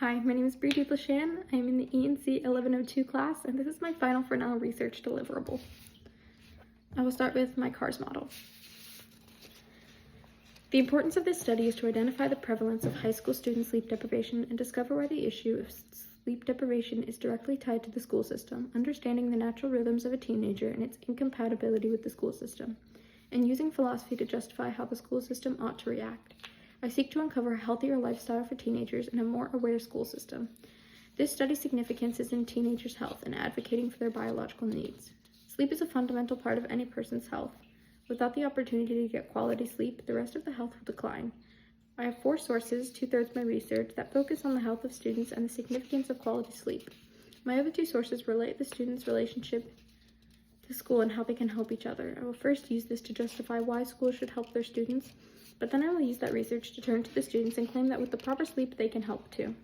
Hi, my name is Bree Duplashan. I am in the E&C 1102 class, and this is my final for now research deliverable. I will start with my CARS model. The importance of this study is to identify the prevalence of high school student sleep deprivation and discover why the issue of sleep deprivation is directly tied to the school system, understanding the natural rhythms of a teenager and its incompatibility with the school system, and using philosophy to justify how the school system ought to react. I seek to uncover a healthier lifestyle for teenagers and a more aware school system. This study's significance is in teenagers' health and advocating for their biological needs. Sleep is a fundamental part of any person's health. Without the opportunity to get quality sleep, the rest of the health will decline. I have 4 sources, 2/3 my research, that focus on the health of students and the significance of quality sleep. My other 2 sources relate the students' relationship to school and how they can help each other. I will first use this to justify why schools should help their students, but then I will use that research to turn to the students and claim that with the proper sleep, they can help too.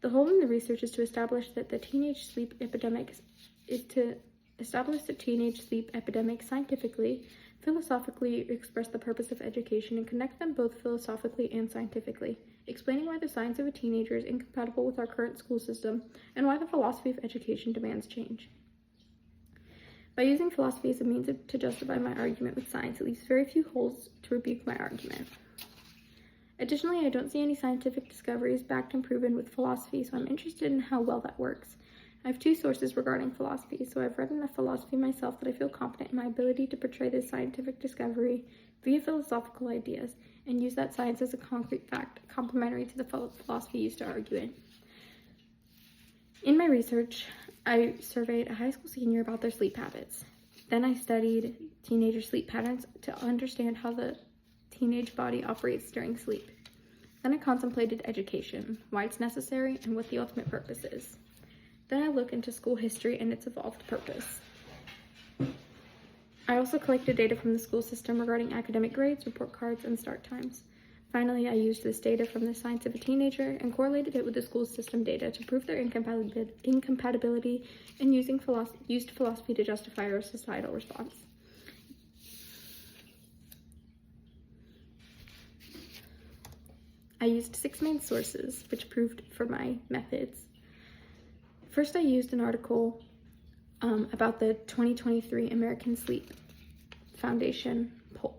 The goal in the research is to establish that the teenage sleep epidemic scientifically, philosophically, express the purpose of education and connect them both philosophically and scientifically, explaining why the science of a teenager is incompatible with our current school system and why the philosophy of education demands change. By using philosophy as a means to justify my argument with science, it leaves very few holes to rebuke my argument. Additionally, I don't see any scientific discoveries backed and proven with philosophy, so I'm interested in how well that works. I have 2 sources regarding philosophy, so I've read enough philosophy myself that I feel confident in my ability to portray this scientific discovery via philosophical ideas and use that science as a concrete fact, complementary to the philosophy used to argue it. In my research, I surveyed a high school senior about their sleep habits. Then I studied teenager sleep patterns to understand how the teenage body operates during sleep. Then I contemplated education, why it's necessary, and what the ultimate purpose is. Then I looked into school history and its evolved purpose. I also collected data from the school system regarding academic grades, report cards, and start times. Finally, I used this data from the science of a teenager and correlated it with the school system data to prove their incompatibility and used philosophy to justify our societal response. I used 6 main sources, which proved for my methods. First, I used an article about the 2023 American Sleep Foundation poll.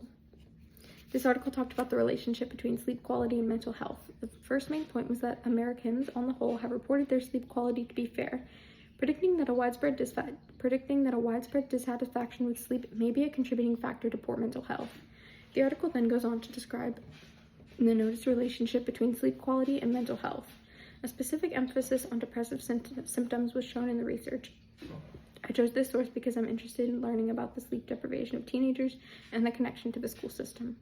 This article talked about the relationship between sleep quality and mental health. The first main point was that Americans, on the whole, have reported their sleep quality to be fair, predicting that a widespread dissatisfaction with sleep may be a contributing factor to poor mental health. The article then goes on to describe the noticed relationship between sleep quality and mental health. A specific emphasis on depressive symptoms was shown in the research. I chose this source because I'm interested in learning about the sleep deprivation of teenagers and the connection to the school system.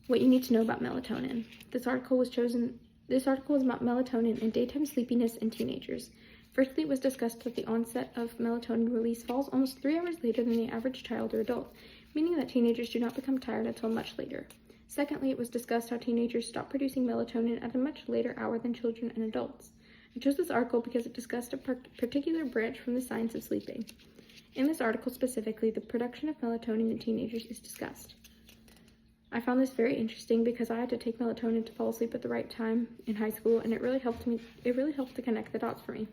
What you need to know about melatonin. This article was about melatonin and daytime sleepiness in teenagers. Firstly, it was discussed that the onset of melatonin release falls almost 3 hours later than the average child or adult, meaning that teenagers do not become tired until much later. Secondly, it was discussed how teenagers stop producing melatonin at a much later hour than children and adults. I chose this article because it discussed a particular branch from the science of sleeping. In this article specifically, the production of melatonin in teenagers is discussed. I found this very interesting because I had to take melatonin to fall asleep at the right time in high school, and it really helped to connect the dots for me.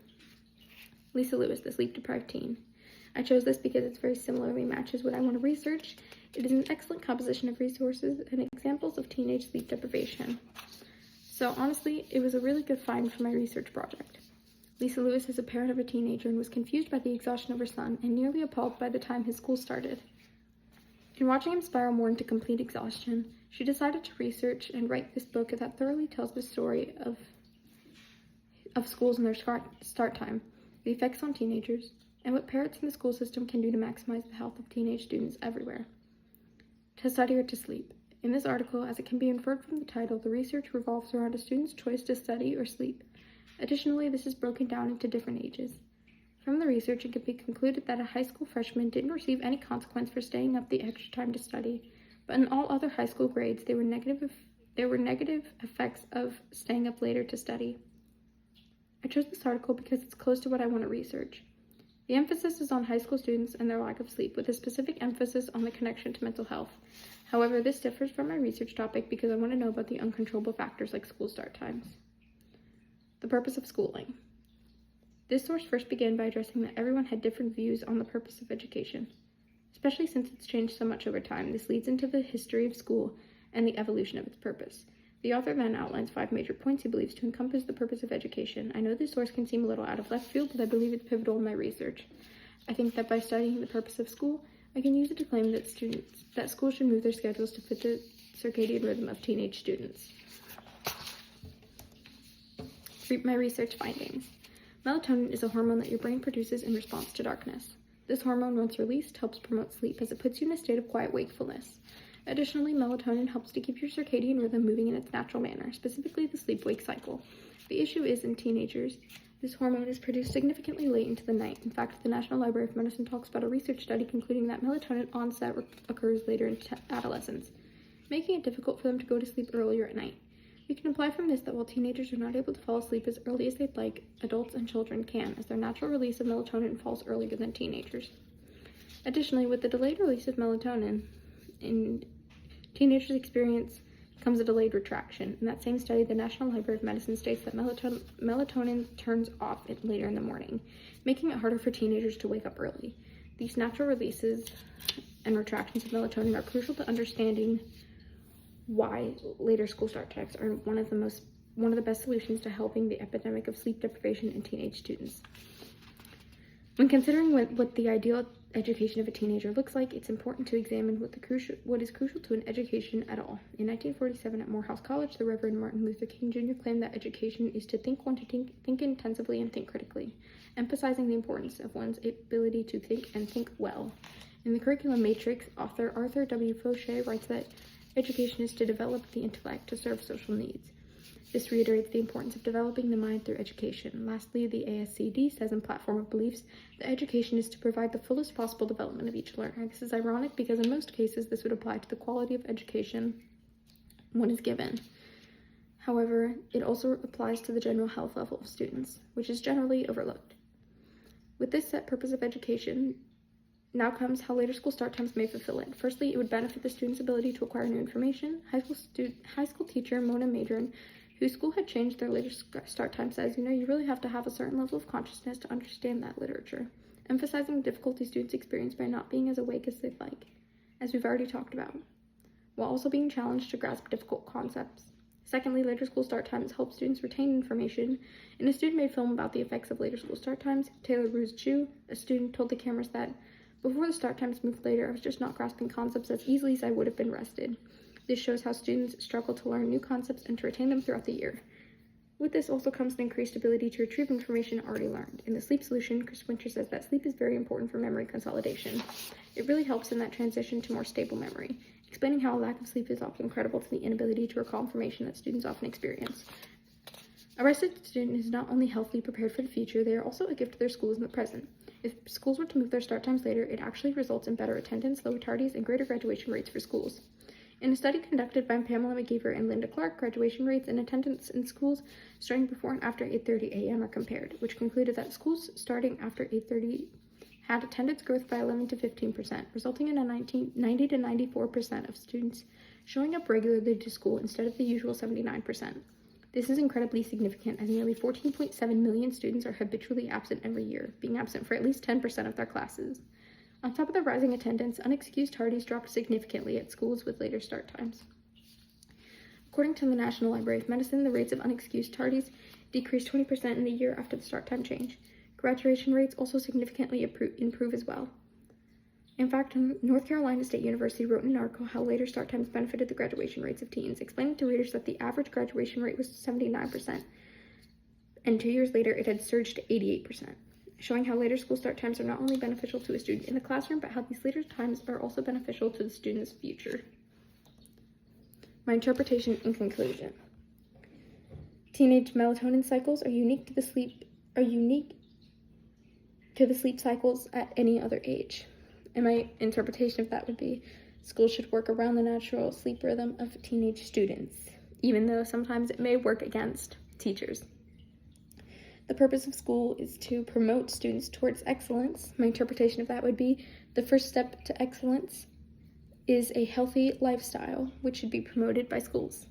Lisa Lewis, the sleep-deprived teen. I chose this because it very similarly matches what I want to research. It is an excellent composition of resources and examples of teenage sleep deprivation. So honestly, it was a really good find for my research project. Lisa Lewis is a parent of a teenager and was confused by the exhaustion of her son and nearly appalled by the time his school started. In watching him spiral more into complete exhaustion, she decided to research and write this book that thoroughly tells the story of schools and their start time, the effects on teenagers, and what parents in the school system can do to maximize the health of teenage students everywhere. To study or to sleep. In this article, as it can be inferred from the title, the research revolves around a student's choice to study or sleep. Additionally, this is broken down into different ages. From the research, it can be concluded that a high school freshman didn't receive any consequence for staying up the extra time to study, but in all other high school grades, there were negative effects of staying up later to study. I chose this article because it's close to what I want to research. The emphasis is on high school students and their lack of sleep, with a specific emphasis on the connection to mental health. However, this differs from my research topic because I want to know about the uncontrollable factors like school start times. The purpose of schooling. This source first began by addressing that everyone had different views on the purpose of education. Especially since it's changed so much over time, this leads into the history of school and the evolution of its purpose. The author then outlines 5 major points he believes to encompass the purpose of education. I know this source can seem a little out of left field, but I believe it's pivotal in my research. I think that by studying the purpose of school, I can use it to claim that schools should move their schedules to fit the circadian rhythm of teenage students. My research findings. Melatonin is a hormone that your brain produces in response to darkness. This hormone, once released, helps promote sleep as it puts you in a state of quiet wakefulness. Additionally, melatonin helps to keep your circadian rhythm moving in its natural manner, specifically the sleep-wake cycle. The issue is, in teenagers, this hormone is produced significantly late into the night. In fact, the National Library of Medicine talks about a research study concluding that melatonin onset occurs later in adolescence, making it difficult for them to go to sleep earlier at night. We can imply from this that while teenagers are not able to fall asleep as early as they'd like, adults and children can, as their natural release of melatonin falls earlier than teenagers. Additionally, with the delayed release of melatonin, in teenagers' experience comes a delayed retraction. In that same study, the National Library of Medicine states that melatonin turns off later in the morning, making it harder for teenagers to wake up early. These natural releases and retractions of melatonin are crucial to understanding why later school start times are one of the best solutions to helping the epidemic of sleep deprivation in teenage students. When considering what the ideal education of a teenager looks like, it's important to examine what is crucial to an education at all. In 1947 at Morehouse College, the Reverend Martin Luther King Jr. claimed that education is to think intensively and think critically, emphasizing the importance of one's ability to think and think well. In the Curriculum Matrix, author Arthur W. Fauché writes that education is to develop the intellect to serve social needs. This reiterates the importance of developing the mind through education. Lastly, the ASCD says in Platform of Beliefs that education is to provide the fullest possible development of each learner. This is ironic because in most cases this would apply to the quality of education one is given. However, it also applies to the general health level of students, which is generally overlooked. With this set purpose of education, now comes how later school start times may fulfill it. Firstly, it would benefit the student's ability to acquire new information. High school teacher Mona Madron, whose school had changed their later start time, says, you really have to have a certain level of consciousness to understand that literature, emphasizing the difficulty students experience by not being as awake as they'd like, as we've already talked about, while also being challenged to grasp difficult concepts. Secondly, later school start times help students retain information. In a student-made film about the effects of later school start times, Taylor Ruse Chu, a student, told the cameras that, "Before the start times moved later, I was just not grasping concepts as easily as I would have been rested." This shows how students struggle to learn new concepts and to retain them throughout the year. With this also comes an increased ability to retrieve information already learned. In the sleep solution, Chris Winter says that sleep is very important for memory consolidation. It really helps in that transition to more stable memory, explaining how a lack of sleep is often credible to the inability to recall information that students often experience. A rested student is not only healthily prepared for the future, they are also a gift to their schools in the present. If schools were to move their start times later, it actually results in better attendance, lower tardies, and greater graduation rates for schools. In a study conducted by Pamela McGeever and Linda Clark, graduation rates and attendance in schools starting before and after 8:30 a.m. are compared, which concluded that schools starting after 8:30 had attendance growth by 11 to 15%, resulting in a 90 to 94% of students showing up regularly to school instead of the usual 79%. This is incredibly significant, as nearly 14.7 million students are habitually absent every year, being absent for at least 10% of their classes. On top of the rising attendance, unexcused tardies dropped significantly at schools with later start times. According to the National Library of Medicine, the rates of unexcused tardies decreased 20% in the year after the start time change. Graduation rates also significantly improve as well. In fact, North Carolina State University wrote in an article how later start times benefited the graduation rates of teens, explaining to readers that the average graduation rate was 79%, and 2 years later it had surged to 88%. Showing how later school start times are not only beneficial to a student in the classroom, but how these later times are also beneficial to the student's future. My interpretation in conclusion. Teenage melatonin cycles are unique to the sleep cycles at any other age. And my interpretation of that would be schools should work around the natural sleep rhythm of teenage students, even though sometimes it may work against teachers. The purpose of school is to promote students towards excellence. My interpretation of that would be the first step to excellence is a healthy lifestyle, which should be promoted by schools.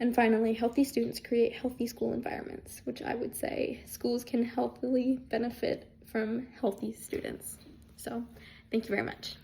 And finally, healthy students create healthy school environments, which I would say schools can healthily benefit from healthy students. So, thank you very much.